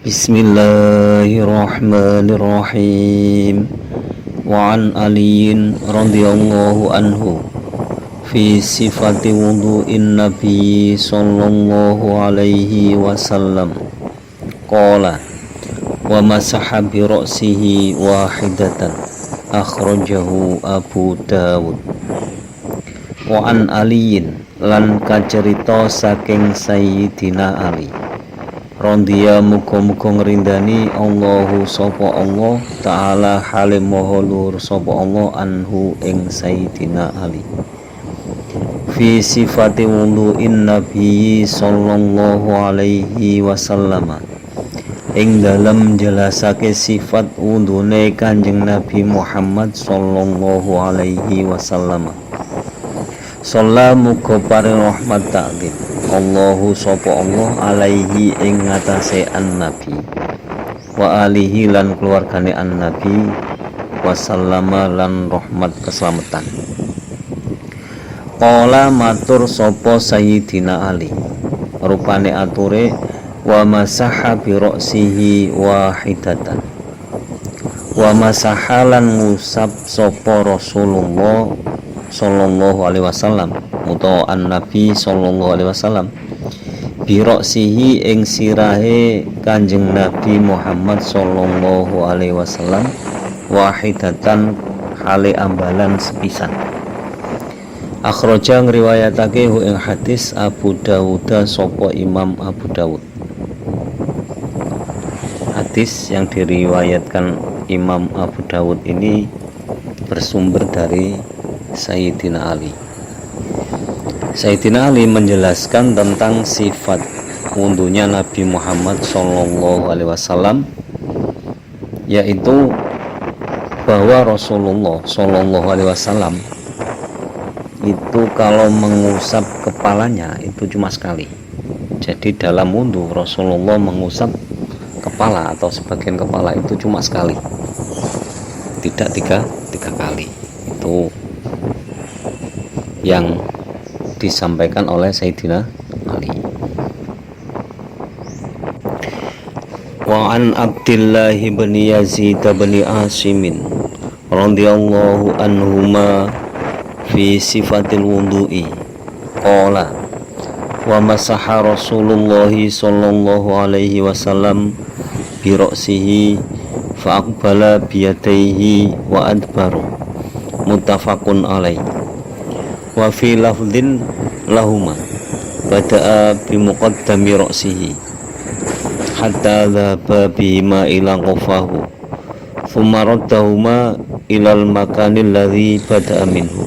Bismillahirrahmanirrahim. Wa an aliyin radhiyallahu anhu fi sifati wudu'in nabi sallallahu alaihi wasallam qala wa masaha bi ra'sihi wahidatan akhrajahu Abu Dawud. Wa an aliyin lan kacerita saking Sayyidina Ali Rondia muga-muga ngrindani Allahu sapa Allah taala halim maha luhur sapa Allah anhu ing Sayyidina Ali fi sifati wudu'in nabi sallallahu alaihi wasallam ing dalam jelasake sifat wudune Kanjeng Nabi Muhammad sallallahu alaihi wasallam. Sallamu paring rahmat ta'zim Allahu sapa Allah alaihi ing ngatasé an-nabi wa alihi lan keluargane an-nabi wasallama lan rahmat keselamatan. Qala matur sapa Sayyidina Ali rupane ature wa masaha bi ra'sihi wahidatan wa masahalan ngusap sapa Rasulullah sallallahu alaihi wasallam utawa an-nabi sallallahu alaihi wasallam bi ra'sihi ing sirahe Kanjeng Nabi Muhammad sallallahu alaihi wasallam wahidatan hale ambalan sepisan. Akhraja ngriwayatake ing hadis Abu Dawud sapa Imam Abu Dawud. Hadis yang diriwayatkan Imam Abu Dawud ini bersumber dari Sayyidina Ali. Sayyidina Ali menjelaskan tentang sifat wudhunya Nabi Muhammad sallallahu alaihi wasallam, yaitu bahwa Rasulullah sallallahu alaihi wasallam itu kalau mengusap kepalanya itu cuma sekali. Jadi dalam wudhu Rasulullah mengusap kepala atau sebagian kepala itu cuma sekali, tidak tiga kali. Itu yang disampaikan oleh Sayyidina Ali. Wa an Abdillah bin Yazid bin Asim radhiyallahu anhuma fi sifatil wudu'i qala wa masaha Rasulullah sallallahu alaihi wasallam bi ra'sihi fa aqbala bi yadayhi wa adbaru muttafaqun alaihi wa fi lafdhin lahuma bada'a bi muqaddami ra'sihi hatta dhaba bihima ila qafahu thumma raddahuma ila al-makanil ladzi bada'a minhu.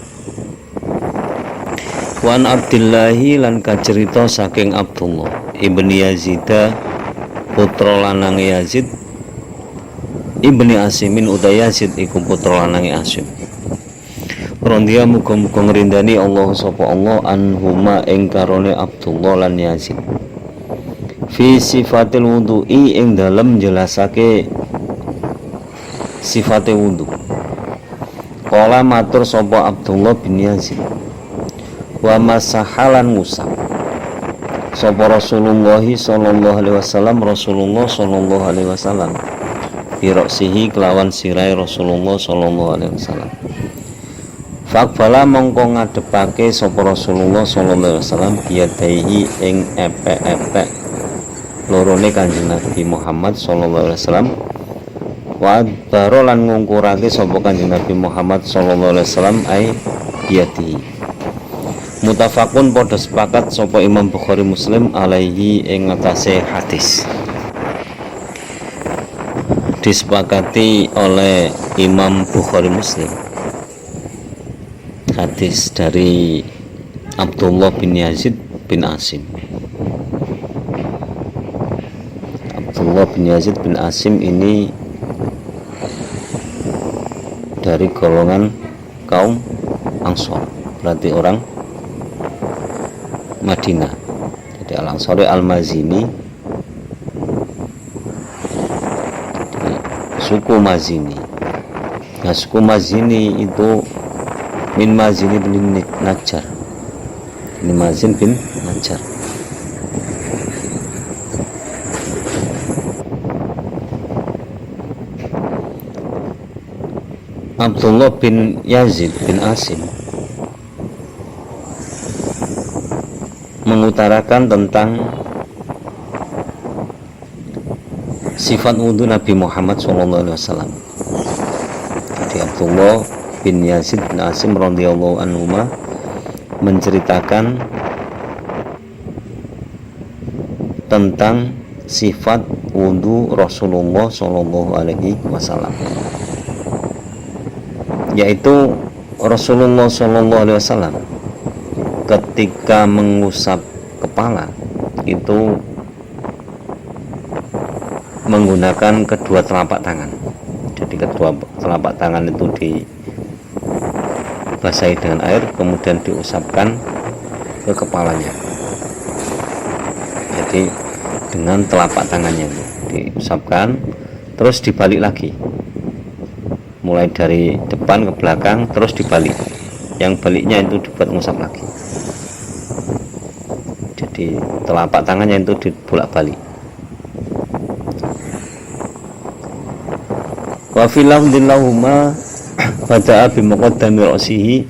Wa an Abdillahi lan kacerita saking Abdullah ibni Yazid putra lanang Yazid ibni Asimin uta Yazid iku putra lanang Asim. Rondia muga-muga ngrindani Allah sapa Allah anhuma ing karone Abdullah lan Yazid fi sifatil wudu'i ing dalem jelasake sifate wudu. Qala matur sapa Abdullah bin Yazid wa masahalan ngusap sapa Rasulullah sallallahu alaihi wasallam Rasulullah sallallahu alaihi wasallam bi ra'sihi kelawan sirai Rasulullah sallallahu alaihi wasallam. Faqbala mongko ngadepake sapa Rasulullah sallallahu alaihi wasallam biyadaihi ing epek-epek lorone Kanjeng Nabi Muhammad sallallahu alaihi wasallam wa adbaro lan ngungkurake sapa Kanjeng Nabi Muhammad sallallahu alaihi wasallam ai biyadihi. Muttafaqun padha sepakat sapa Imam Bukhari Muslim alaihi ing ngatasé hadis. Disepakati oleh Imam Bukhari Muslim hadis dari Abdullah bin Yazid bin Asim. Abdullah bin Yazid bin Asim ini dari golongan kaum Ansor, berarti orang Madinah. Jadi Al-Ansari Al-Mazini, suku Mazini. Nah, suku Mazini itu min Mazini bin Najjar. Ini Mazin bin Najjar. Abdullah bin Yazid bin Asim mengutarakan tentang sifat wudhu Nabi Muhammad SAW. Jadi Abdullah bin Yazid bin Asim radhiyallahu anhu menceritakan tentang sifat wudhu Rasulullah SAW, yaitu Rasulullah SAW ketika mengusap kepala itu menggunakan kedua telapak tangan. Jadi kedua telapak tangan itu dibasahi dengan air, kemudian diusapkan ke kepalanya. Jadi dengan telapak tangannya itu diusapkan, terus dibalik lagi, mulai dari depan ke belakang, terus dibalik. Yang baliknya itu dibuat ngusap lagi. Jadi telapak tangannya itu dibolak-balik. Wa fil lafdhin lahuma bada'a bi muqaddami ra'sihi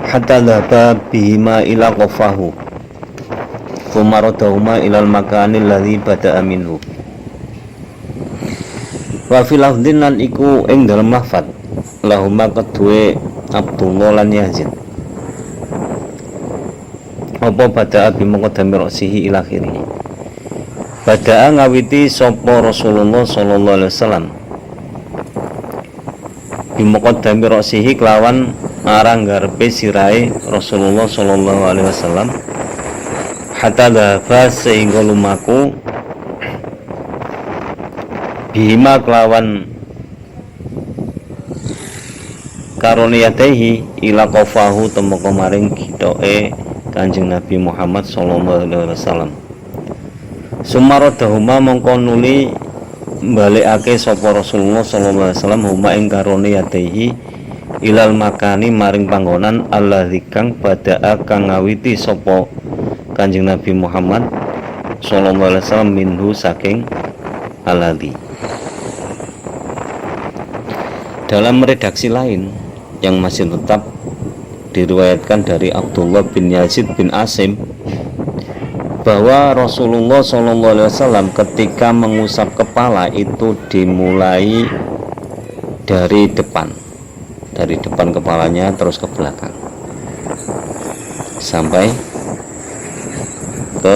hatta dhaba bihima ila qafahu thumma radahuma ila al-makani alladhi bada'a minhu. Wa fil lafdhin lan iku ing dalem lafaz lahuma kedue Abdullah lan Yazid apa bada'a bi muqaddami ra'sihi ila akhirih. Bada'a ngawiti sapa Rasulullah sallallahu alaihi wasallam bi muqaddami ra'sihi kelawan arang garpe sirahe Rasulullah sallallahu alaihi wasallam hatta dhaba sehingga lumaku bihima kelawan karoniyatihi ila qafahu temeka maring gitoke Kanjeng Nabi Muhammad sallallahu alaihi wasallam. Sumaradahuma mongko nuli balikake sapa Rasulullah sallallahu alaihi wasallam huma ing karoniyatihi ilal makani maring panggonan alladzi kang bada'a kang ngawiti sapa Kanjeng Nabi Muhammad sallallahu alaihi wasallam minhu saking alladzi. Dalam redaksi lain yang masih tetap diriwayatkan dari Abdullah bin Yazid bin Asim bahwa Rasulullah SAW ketika mengusap kepala itu dimulai dari depan kepalanya terus ke belakang sampai ke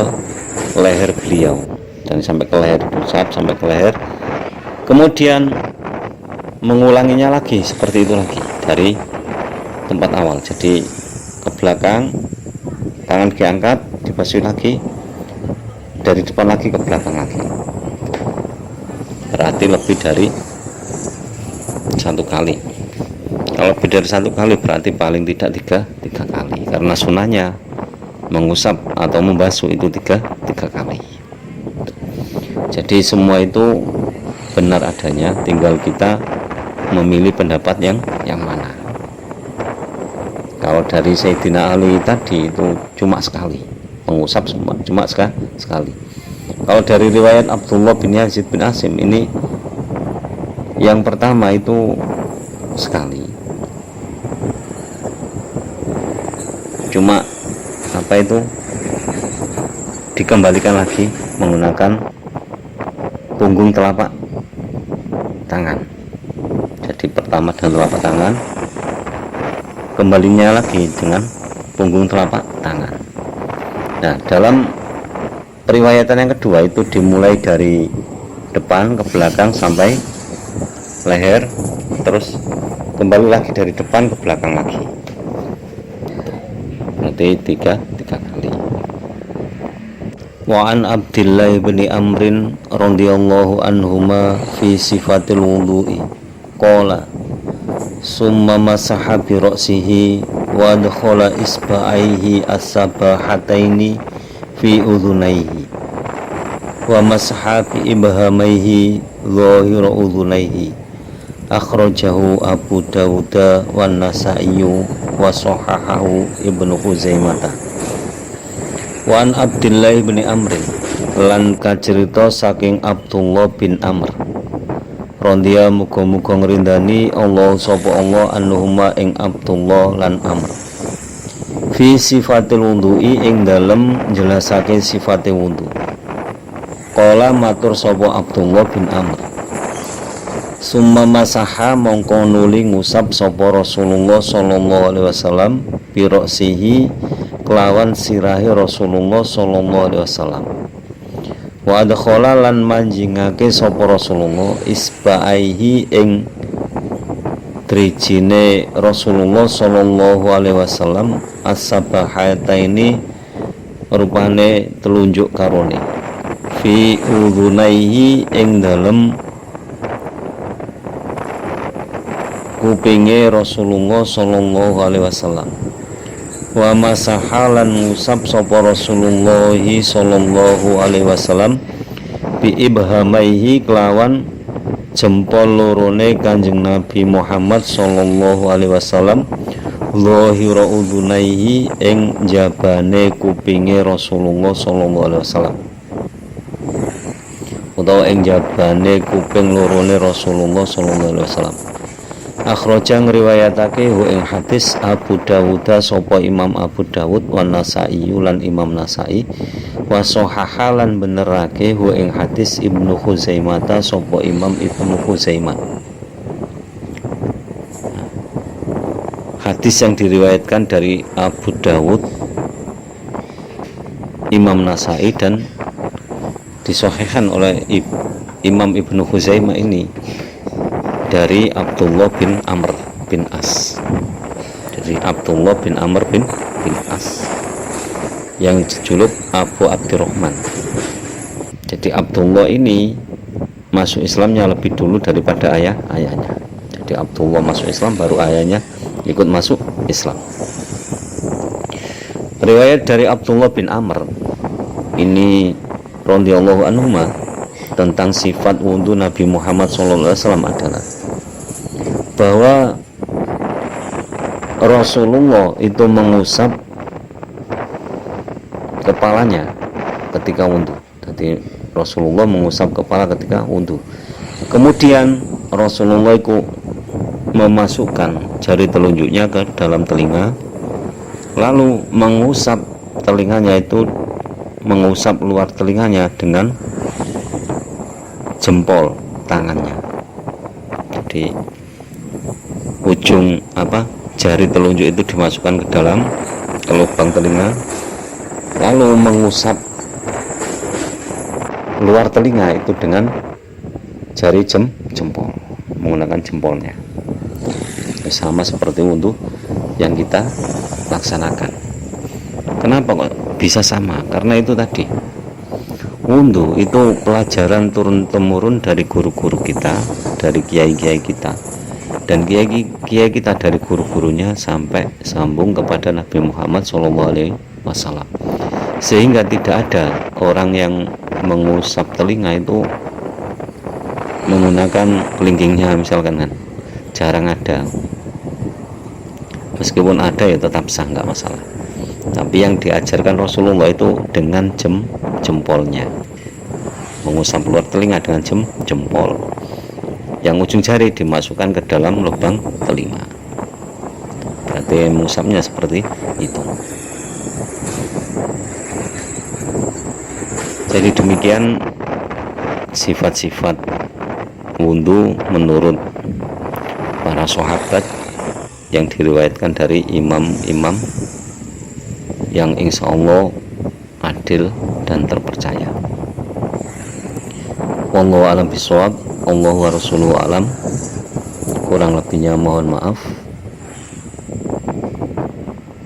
leher beliau, dan sampai ke leher diusap sampai ke leher, kemudian mengulanginya lagi seperti itu lagi dari tempat awal. Jadi ke belakang, tangan diangkat, dibasuh lagi, dari depan lagi ke belakang lagi. Berarti lebih dari satu kali. Kalau lebih dari satu kali berarti paling tidak tiga kali, karena sunahnya mengusap atau membasuh itu tiga kali. Jadi semua itu benar adanya, tinggal kita memilih pendapat yang mana. Kalau dari Sayyidina Ali tadi itu cuma sekali, mengusap cuma sekali. Kalau dari riwayat Abdullah bin Yazid bin Asim ini yang pertama itu sekali, cuma apa itu dikembalikan lagi menggunakan punggung telapak tangan. Jadi pertama dengan telapak tangan, kembalinya lagi dengan punggung telapak tangan. Nah, dalam periwayatan yang kedua itu dimulai dari depan ke belakang sampai leher, terus kembali lagi dari depan ke belakang lagi. Berarti tiga kali. Wa an Abdillah bin Amrin radhiyallahu anhuma fi sifatil wudu'i qala summa masaha bi ra'sihi wa adkhala isba'aihi as-sabahataini fi udhunaihi wa masaha bi ibhamaihi dhahira udhunaihi akhrajahu Abu Dawud wa Nasa'i wa sahahahu Ibnu Khuzaimah. Wa an Abdillah bin Amr lan kacerita saking Abdullah bin Amr Rondia muga-muga ngrindani Allah sapa Allah annuhuma ing Abdullah lan Amr fi sifatil wudhu'i ing dalem jelasake sifate wudhu. Qala matur sapa Abdullah bin Amr, summa masaha mongko nuli ngusap sapa Rasulullah sallallahu alaihi wasallam biroksihi kelawan sirahe Rasulullah sallallahu alaihi wasallam. Wa adkhala lan manjingake sapa Rasulullah isba'aihi ing trijine Rasulullah sallallahu alaihi wasallam as-sabahataini rupane telunjuk karone fi udhunaihi ing dalem kupinge Rasulullah sallallahu alaihi wasallam. Wa masahalan ngusap sapa Rasulullah sallallahu alaihi wasallam bi ibhamaihi kelawan jempol lorone Kanjeng Nabi Muhammad sallallahu alaihi wasallam zahira udhunaihi ing jabane kupinge Rasulullah sallallahu alaihi wasallam, utawa ing jabane kuping lorone Rasulullah sallallahu alaihi wasallam. Akhraja ngriwayatake hu ing hadis Abu Dawud sapa Imam Abu Dawud wa Nasa'i lan Imam Nasa'i wa sahaha lan benerake hu ing hadis Ibnu Khuzaimah sapa Imam Ibnu Khuzaimah. Hadis yang diriwayatkan dari Abu Dawud, Imam Nasa'i dan disahihkan oleh Imam Ibnu Khuzaimah ini dari Abdullah bin Amr bin As. Dari Abdullah bin Amr bin As yang dijuluk Abu Abdurrahman. Jadi Abdullah ini masuk Islamnya lebih dulu daripada ayahnya. Jadi Abdullah masuk Islam baru ayahnya ikut masuk Islam. Riwayat dari Abdullah bin Amr ini radhiyallahu anhuma tentang sifat wudhu Nabi Muhammad SAW adalah bahwa Rasulullah itu mengusap kepalanya ketika wudhu. Jadi Rasulullah mengusap kepala ketika wudhu. Kemudian Rasulullah itu memasukkan jari telunjuknya ke dalam telinga, lalu mengusap telinganya itu, mengusap luar telinganya dengan jempol tangannya. Jadi ujung jari telunjuk itu dimasukkan ke dalam lubang telinga, lalu mengusap luar telinga itu dengan jari jempol, menggunakan jempolnya. Sama seperti wudhu yang kita laksanakan. Kenapa kok bisa sama? Karena itu tadi, wudhu itu pelajaran turun temurun dari guru-guru kita, dari kiai-kiai kita, dan kiai kita dari guru-gurunya sampai sambung kepada Nabi Muhammad SAW. Sehingga tidak ada orang yang mengusap telinga itu menggunakan kelingkingnya misalkan, kan jarang ada. Meskipun ada ya tetap sah, nggak masalah. Tapi yang diajarkan Rasulullah itu dengan jempolnya, mengusap luar telinga dengan jempol, yang ujung jari dimasukkan ke dalam lubang telinga. Berarti mengusapnya seperti itu. Jadi demikian sifat-sifat wudhu menurut para sahabat yang diriwayatkan dari imam-imam yang insya Allah adil dan terpercaya. Wallahu a'lam bishawab. Allahu wa rasuluhu a'lam. Kurang lebihnya mohon maaf.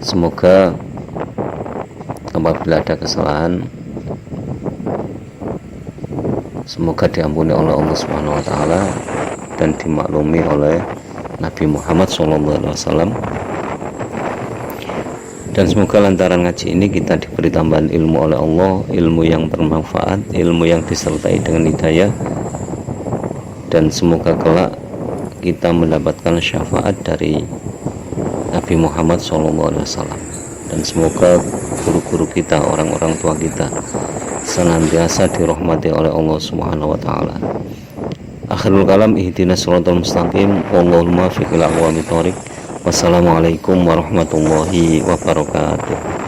Semoga apabila ada kesalahan, semoga diampuni oleh Allah Subhanahu wa taala dan dimaklumi oleh Nabi Muhammad SAW. Dan semoga lantaran ngaji ini kita diberi tambahan ilmu oleh Allah, ilmu yang bermanfaat, ilmu yang disertai dengan hidayah, dan semoga kelak kita mendapatkan syafaat dari Nabi Muhammad SAW. Dan semoga guru-guru kita, orang-orang tua kita senantiasa dirahmati oleh Allah Subhanahu wa taala. Akhirul kalam ihdinas shiratal mustaqim wallahul muwaffiq ila aqwamit thoriq. Wassalamualaikum warahmatullahi wabarakatuh.